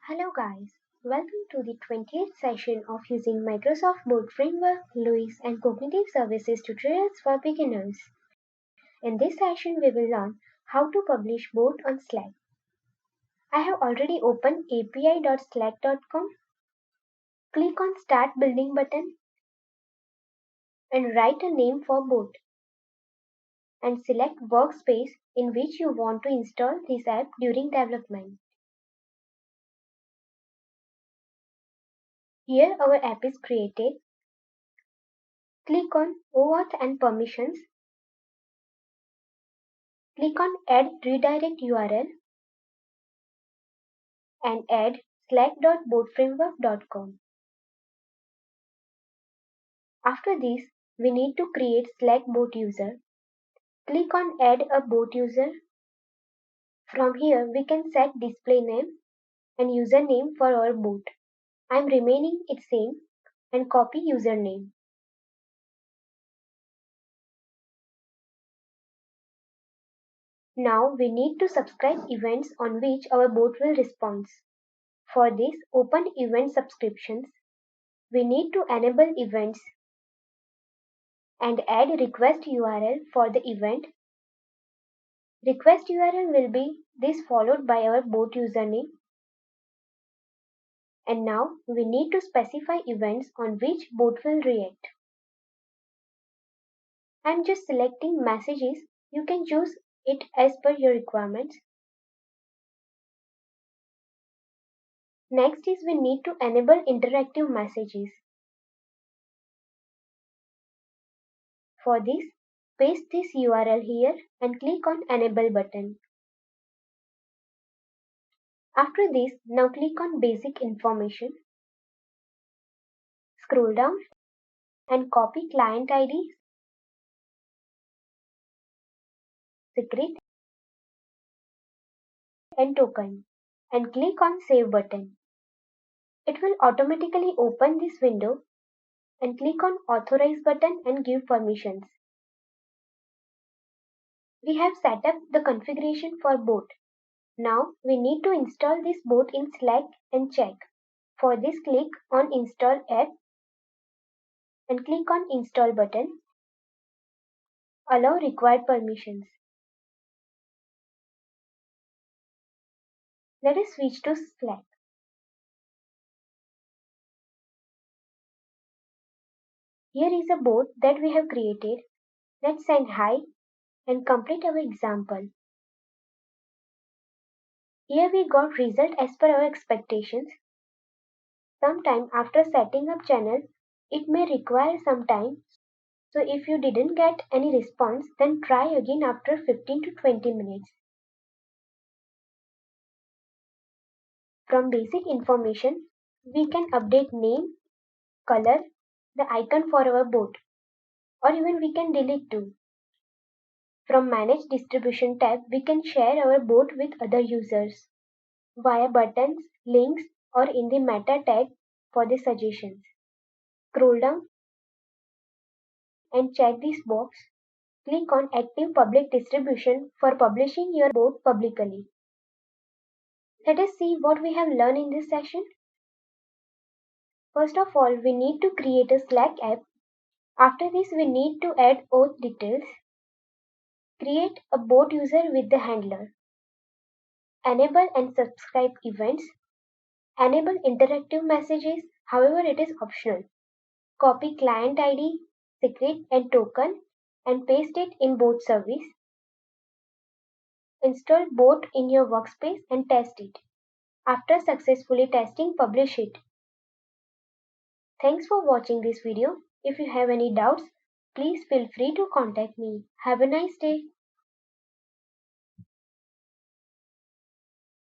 Hello guys, welcome to the 20th session of using Microsoft Boat Framework, LUIS and Cognitive Services tutorials for beginners. In this session we will learn how to publish Boat on Slack. I have already opened api.slack.com. Click on Start Building button and write a name for Boat and select workspace in which you want to install this app during development. Here our app is created. Click on OAuth and Permissions. Click on Add Redirect URL and add slack.boatframework.com. After this, we need to create Slack boat user. Click on Add a boat user. From here, we can set display name and username for our boat. I am remaining it same and copy username. Now we need to subscribe events on which our boat will respond. For this, open event subscriptions. We need to enable events and add request URL for the event. Request URL will be this followed by our boat username. And now we need to specify events on which boat will react. I am just selecting messages. You can choose it as per your requirements. Next is we need to enable interactive messages. For this, paste this URL here and click on Enable button. After this, now click on Basic Information. Scroll down and copy client ID, secret and token and click on Save button. It will automatically open this window and click on Authorize button and give permissions. We have set up the configuration for boat. Now we need to install this boat in Slack and check. For this, click on Install App and click on Install button. Allow required permissions. Let us switch to Slack. Here is a boat that we have created. Let's send hi and complete our example. Here we got result as per our expectations. Sometime after setting up channel, it may require some time. So if you didn't get any response, then try again after 15 to 20 minutes. From basic information, we can update name, color, the icon for our boat, or even we can delete too. From Manage Distribution tab, we can share our boat with other users via buttons, links, or in the meta tag for the suggestions. Scroll down and check this box. Click on Active Public Distribution for publishing your boat publicly. Let us see what we have learned in this session. First of all, we need to create a Slack app. After this, we need to add auth details. Create a boat user with the handler. Enable and subscribe events. Enable interactive messages, however it is optional. Copy client ID, secret and token and paste it in boat service. Install boat in your workspace and test it. After successfully testing, publish it. Thanks for watching this video. If you have any doubts, please feel free to contact me. Have a nice day.